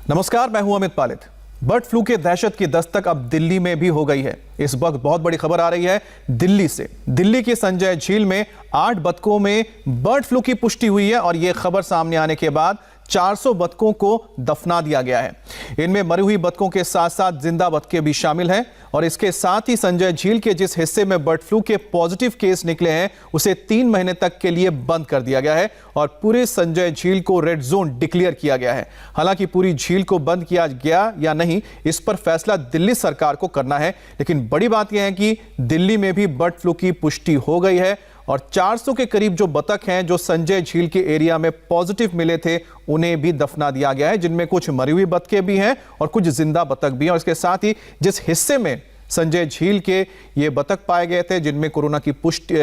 नमस्कार, मैं हूं अमित पालित। बर्ड फ्लू के दहशत की दस्तक अब दिल्ली में भी हो गई है। इस वक्त बहुत बड़ी खबर आ रही है दिल्ली से। दिल्ली की संजय झील में 8 बतखों में बर्ड फ्लू की पुष्टि हुई है और यह खबर सामने आने के बाद 400 बतखों को दफना दिया गया है। इनमें मरी हुई बतखों के साथ साथ जिंदा बतखें भी शामिल हैं और इसके साथ ही संजय झील के जिस हिस्से में बर्ड फ्लू के पॉजिटिव केस निकले हैं उसे 3 महीने तक के लिए बंद कर दिया गया है और पूरे संजय झील को रेड जोन डिक्लेयर किया गया है। हालांकि पूरी झील को बंद किया गया या नहीं, इस पर फैसला दिल्ली सरकार को करना है, लेकिन बड़ी बात यह है कि दिल्ली में भी बर्ड फ्लू की पुष्टि हो गई है और 400 के करीब जो बतख हैं जो संजय झील के एरिया में पॉजिटिव मिले थे उन्हें भी दफना दिया गया है, जिनमें कुछ मरी हुई बतखें भी हैं और कुछ जिंदा बतख भी हैं। और इसके साथ ही जिस हिस्से में संजय झील के ये बतख पाए गए थे जिनमें कोरोना की पुष्टि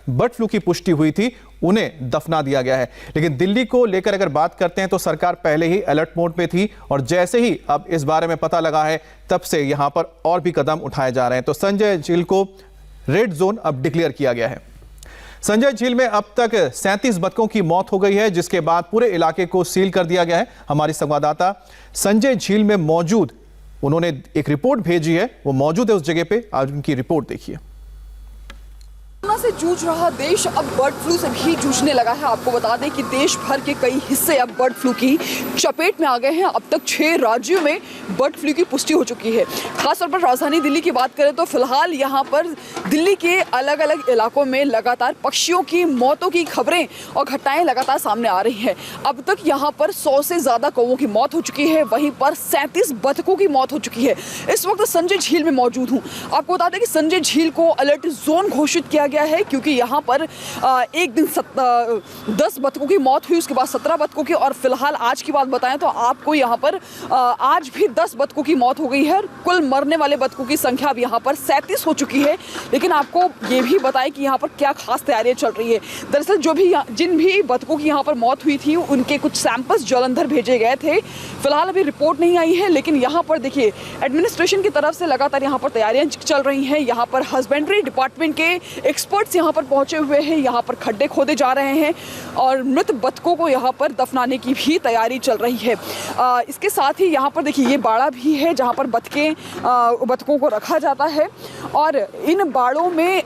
बर्ड फ्लू की पुष्टि हुई थी, उन्हें दफना दिया गया है। लेकिन दिल्ली को लेकर अगर बात करते हैं तो सरकार पहले ही अलर्ट मोड पे थी और जैसे ही अब इस बारे में पता लगा है तब से यहां पर और भी कदम उठाए जा रहे हैं। तो संजय झील को रेड जोन अब डिक्लेयर किया गया है। संजय झील में अब तक 37 बतखों की मौत हो गई है, जिसके बाद पूरे इलाके को सील कर दिया गया है। हमारी संवाददाता संजय झील में मौजूद, उन्होंने एक रिपोर्ट भेजी है, वो मौजूद है उस जगह पे। आज उनकी रिपोर्ट देखिए। कोरोना से जूझ रहा देश अब बर्ड फ्लू से भी जूझने लगा है। आपको बता दें कि देश भर के कई हिस्से अब बर्ड फ्लू की चपेट में आ गए हैं। अब तक 6 राज्यों में बर्ड फ्लू की पुष्टि हो चुकी है। खासतौर पर राजधानी दिल्ली की बात करें तो फिलहाल यहाँ पर दिल्ली के अलग अलग इलाकों में लगातार पक्षियों की मौतों की खबरें और घटनाएं लगातार सामने आ रही हैं। अब तक यहाँ पर 100 से ज़्यादा कौवों की मौत हो चुकी है, वहीं पर 37 बतखों की मौत हो चुकी है। इस वक्त संजय झील में मौजूद हूँ। आपको बता दें कि संजय झील को अलर्ट जोन घोषित किया गया है क्योंकि यहाँ पर एक दिन 10 बतखों की मौत हुई, उसके बाद 17 बतखों की, और फिलहाल आज की बात बताएं तो आपको यहाँ पर आज भी 10 बतखों की मौत हो गई है। कुल मरने वाले बतखों की संख्या अब यहाँ पर 37 हो चुकी है। लेकिन आपको ये भी बताएं कि यहाँ पर क्या खास तैयारियां चल रही है। दरअसल जिन भी बतखों की यहाँ पर मौत हुई थी उनके कुछ सैंपल्स जालंधर भेजे गए थे। फिलहाल अभी रिपोर्ट नहीं आई है, लेकिन यहाँ पर देखिए एडमिनिस्ट्रेशन की तरफ से लगातार यहाँ पर तैयारियां चल रही हैं। यहाँ पर हस्बेंड्री डिपार्टमेंट के एक्सपर्ट्स यहाँ पर पहुंचे हुए हैं, यहाँ पर खड्डे खोदे जा रहे हैं और मृत बतखों को यहाँ पर दफनाने की भी तैयारी चल रही है। इसके साथ ही यहाँ पर देखिए ये बाड़ा भी है जहाँ पर बतखों को रखा जाता है और इन बाड़ों में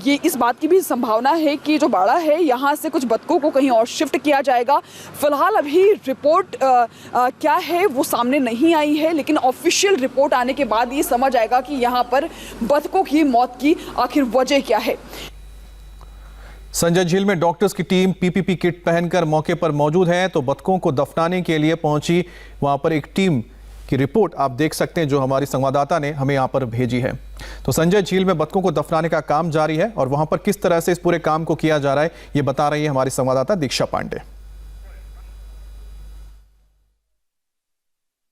ये इस बात की भी संभावना है कि जो बाड़ा है यहाँ से कुछ बतखों को कहीं और शिफ्ट किया जाएगा। फिलहाल अभी रिपोर्ट क्या है वो सामने नहीं आई है, लेकिन ऑफिशियल रिपोर्ट आने के बाद ये समझ आएगा कि यहाँ पर बतखों की मौत की आखिर वजह क्या है। संजय झील में डॉक्टर्स की टीम पीपीपी किट पहनकर मौके पर मौजूद है, तो बतखों को दफनाने के लिए पहुंची वहां पर एक टीम की रिपोर्ट आप देख सकते हैं जो हमारी संवाददाता ने हमें यहां पर भेजी है। तो संजय झील में बतखों को दफनाने का काम जारी है और वहां पर किस तरह से इस पूरे काम को किया जा रहा है ये बता रही है हमारी संवाददाता दीक्षा पांडे।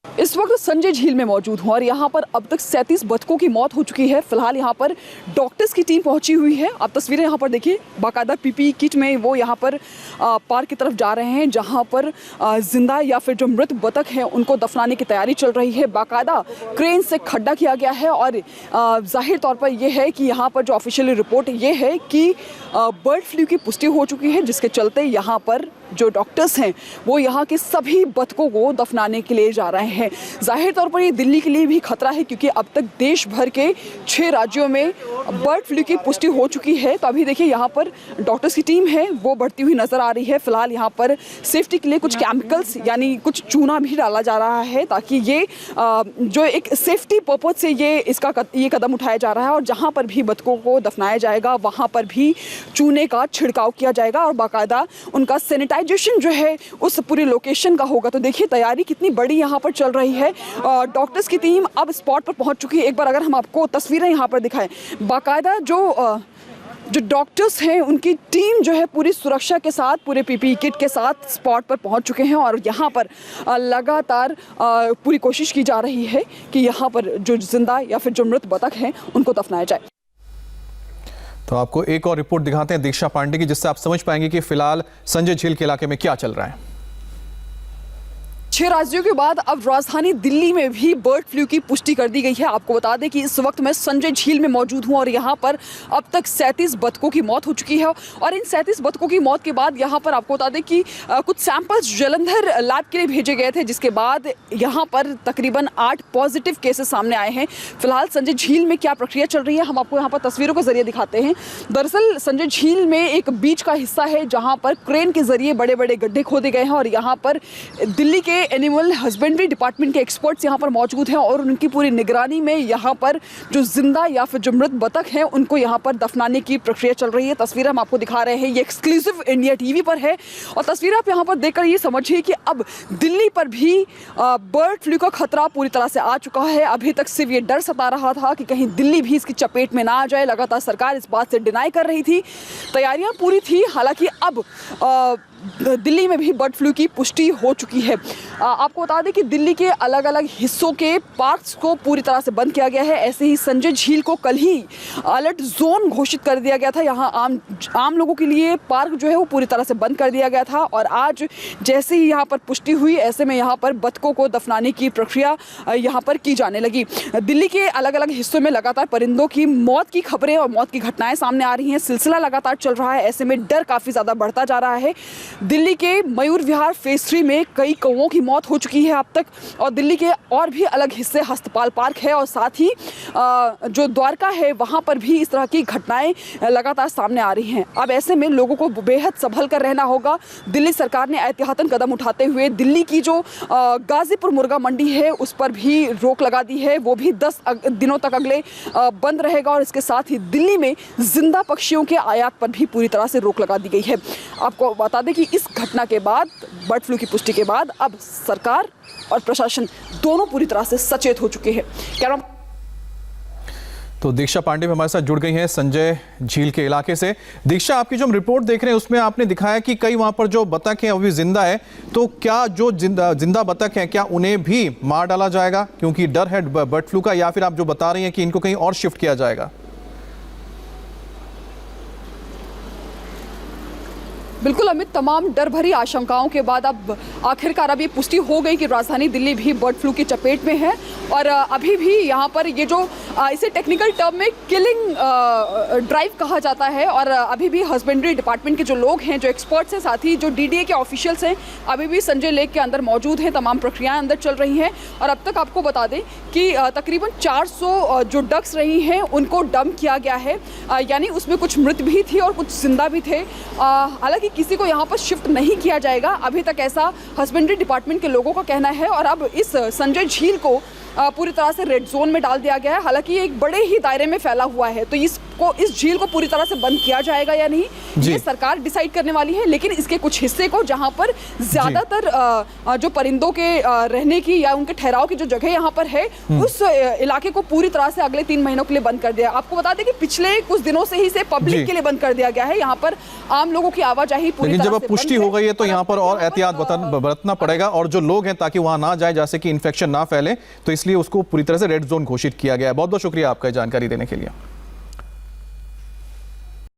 इस वक्त संजय झील में मौजूद हूँ और यहाँ पर अब तक 37 बतखों की मौत हो चुकी है। फिलहाल यहाँ पर डॉक्टर्स की टीम पहुँची हुई है। आप तस्वीरें यहाँ पर देखिए, बाकायदा पीपी किट में वो यहाँ पर पार्क की तरफ जा रहे हैं जहाँ पर जिंदा या फिर जो मृत बतख हैं उनको दफनाने की तैयारी चल रही है। बाकायदा क्रेन से खड्डा किया गया है और जाहिर तौर पर यह है कि यहाँ पर जो ऑफिशियल रिपोर्ट ये है कि बर्ड फ्लू की पुष्टि हो चुकी है, जिसके चलते यहाँ पर जो डॉक्टर्स हैं वो यहाँ के सभी बतखों को दफनाने के लिए जा रहे हैं। जाहिर तौर पर ये दिल्ली के लिए भी खतरा है क्योंकि अब तक देश भर के 6 राज्यों में बर्ड फ्लू की पुष्टि हो चुकी है। तो अभी देखिए यहाँ पर डॉक्टर्स की टीम है वो बढ़ती हुई नजर आ रही है। फिलहाल यहाँ पर सेफ्टी के लिए कुछ केमिकल्स यानी कुछ चूना भी डाला जा रहा है ताकि ये जो एक सेफ्टी पर्पज से ये कदम उठाया जा रहा है और जहाँ पर भी बतखों को दफनाया जाएगा वहाँ पर भी चूने का छिड़काव किया जाएगा और बाकायदा उनका सैनिटाइजेशन जो है उस पूरे लोकेशन का होगा। तो देखिए तैयारी कितनी बड़ी यहाँ पर चल रही है। डॉक्टर्स की टीम अब स्पॉट पर पहुँच चुकी है। एक बार अगर हम आपको तस्वीरें यहाँ पर दिखाएं, बाकायदा जो डॉक्टर्स हैं उनकी टीम जो है पूरी सुरक्षा के साथ, पूरे पीपीई किट के साथ स्पॉट पर पहुंच चुके हैं और यहाँ पर लगातार पूरी कोशिश की जा रही है कि यहाँ पर जो जिंदा या फिर जो मृत बतख हैं उनको दफनाया जाए। तो आपको एक और रिपोर्ट दिखाते हैं दीक्षा पांडे की, जिससे आप समझ पाएंगे कि फिलहाल संजय झील के इलाके में क्या चल रहा है। 6 राज्यों के बाद अब राजधानी दिल्ली में भी बर्ड फ्लू की पुष्टि कर दी गई है। आपको बता दें कि इस वक्त मैं संजय झील में मौजूद हूं और यहां पर अब तक 37 बतखों की मौत हो चुकी है और इन 37 बतखों की मौत के बाद यहां पर आपको बता दें कि कुछ सैंपल्स जालंधर लैब के लिए भेजे गए थे, जिसके बाद यहां पर तकरीबन 8 पॉजिटिव केसेस सामने आए हैं। फिलहाल संजय झील में क्या प्रक्रिया चल रही है हम आपको यहां पर तस्वीरों के जरिए दिखाते हैं। दरअसल संजय झील में एक बीच का हिस्सा है जहां पर क्रेन के जरिए बड़े बड़े गड्ढे खोदे गए हैं और यहां पर दिल्ली के एनिमल हस्बेंड्री डिपार्टमेंट के एक्सपर्ट्स यहां पर मौजूद हैं और उनकी पूरी निगरानी में यहां पर जो जिंदा या फिर जो मृत बतख हैं उनको यहां पर दफनाने की प्रक्रिया चल रही है। तस्वीरें हम आपको दिखा रहे हैं, ये एक्सक्लूसिव इंडिया टीवी पर है और तस्वीरें आप यहां पर देखकर ये समझिए कि अब दिल्ली पर भी बर्ड फ्लू का खतरा पूरी तरह से आ चुका है। अभी तक सिर्फ ये डर सता रहा था कि कहीं दिल्ली भी इसकी चपेट में ना आ जाए। लगातार सरकार इस बात से डिनाई कर रही थी, तैयारियां पूरी थी, हालांकि अब दिल्ली में भी बर्ड फ्लू की पुष्टि हो चुकी है। आपको बता दें कि दिल्ली के अलग अलग हिस्सों के पार्क्स को पूरी तरह से बंद किया गया है। ऐसे ही संजय झील को कल ही अलर्ट जोन घोषित कर दिया गया था। यहाँ आम लोगों के लिए पार्क जो है वो पूरी तरह से बंद कर दिया गया था और आज जैसे ही यहाँ पर पुष्टि हुई ऐसे में यहाँ पर बतखों को दफनाने की प्रक्रिया यहाँ पर की जाने लगी। दिल्ली के अलग अलग हिस्सों में लगातार परिंदों की मौत की खबरें और मौत की घटनाएं सामने आ रही हैं। सिलसिला लगातार चल रहा है, ऐसे में डर काफ़ी ज़्यादा बढ़ता जा रहा है। दिल्ली के मयूर विहार फेज 3 में कई कौवों की मौत हो चुकी है अब तक और दिल्ली के और भी अलग हिस्से हस्तपाल पार्क है और साथ ही जो द्वारका है वहाँ पर भी इस तरह की घटनाएं लगातार सामने आ रही हैं। अब ऐसे में लोगों को बेहद संभल कर रहना होगा। दिल्ली सरकार ने एहतियातन कदम उठाते हुए दिल्ली की जो गाजीपुर मुर्गा मंडी है उस पर भी रोक लगा दी है, वो भी 10 दिनों तक अगले बंद रहेगा और इसके साथ ही दिल्ली में जिंदा पक्षियों के आयात पर भी पूरी तरह से रोक लगा दी गई है। आपको बता दें कि इस घटना के बाद, बर्ड फ्लू की पुष्टि के बाद, अब सरकार और प्रशासन दोनों पूरी तरह से सचेत हो चुके हैं। तो दीक्षा पांडे भी हमारे साथ जुड़ गई हैं संजय झील के इलाके से। दीक्षा, आपकी जो हम रिपोर्ट देख रहे हैं उसमें आपने दिखाया कि कई वहां पर जो बतख हैं अभी जिंदा है, तो क्या जो जिंदा बतख हैं क्या उन्हें भी मार डाला जाएगा क्योंकि डर है बर्ड फ्लू का, या फिर आप जो बता रही हैं कि इनको कहीं और शिफ्ट किया जाएगा? बिल्कुल अमित, तमाम डर भरी आशंकाओं के बाद अब आखिरकार अब ये पुष्टि हो गई कि राजधानी दिल्ली भी बर्ड फ्लू की चपेट में है और अभी भी यहाँ पर ये जो इसे टेक्निकल टर्म में किलिंग ड्राइव कहा जाता है और अभी भी हस्बेंड्री डिपार्टमेंट के जो लोग हैं, जो एक्सपर्ट्स हैं, साथ ही जो डीडीए के ऑफिशियल्स हैं, अभी भी संजय लेक के अंदर मौजूद हैं। तमाम प्रक्रियाएं अंदर चल रही हैं और अब तक आपको बता दें कि तकरीबन 400 जो डक्स रही हैं उनको डंप किया गया है, यानी उसमें कुछ मृत भी थी और कुछ जिंदा भी थे। हालांकि किसी को यहाँ पर शिफ्ट नहीं किया जाएगा, अभी तक ऐसा हस्बेंड्री डिपार्टमेंट के लोगों का कहना है और अब इस संजय झील को पूरी तरह से रेड जोन में डाल दिया गया है। हालांकि ये एक बड़े ही दायरे में फैला हुआ है, तो इस झील को पूरी तरह से बंद किया जाएगा या नहीं ये सरकार डिसाइड करने वाली है, लेकिन इसके कुछ हिस्से को जहां पर ज्यादातर जो परिंदों के रहने की या उनके ठहराव की जो जगह यहाँ पर है उस इलाके को पूरी तरह से अगले 3 महीनों के लिए बंद कर दिया। आपको बता दें कि पिछले कुछ दिनों से ही इसे पब्लिक के लिए बंद कर दिया गया है, यहाँ पर आम लोगों की आवाजाही पूरी तरह से जब पुष्टि हो गई है तो यहाँ पर और एहतियात बरतना पड़ेगा और जो लोग हैं ताकि वहां ना जाए, जैसे कि इन्फेक्शन ना फैले, तो इसलिए उसको पूरी तरह से रेड जोन घोषित किया गया है। बहुत बहुत शुक्रिया आपका जानकारी देने के लिए।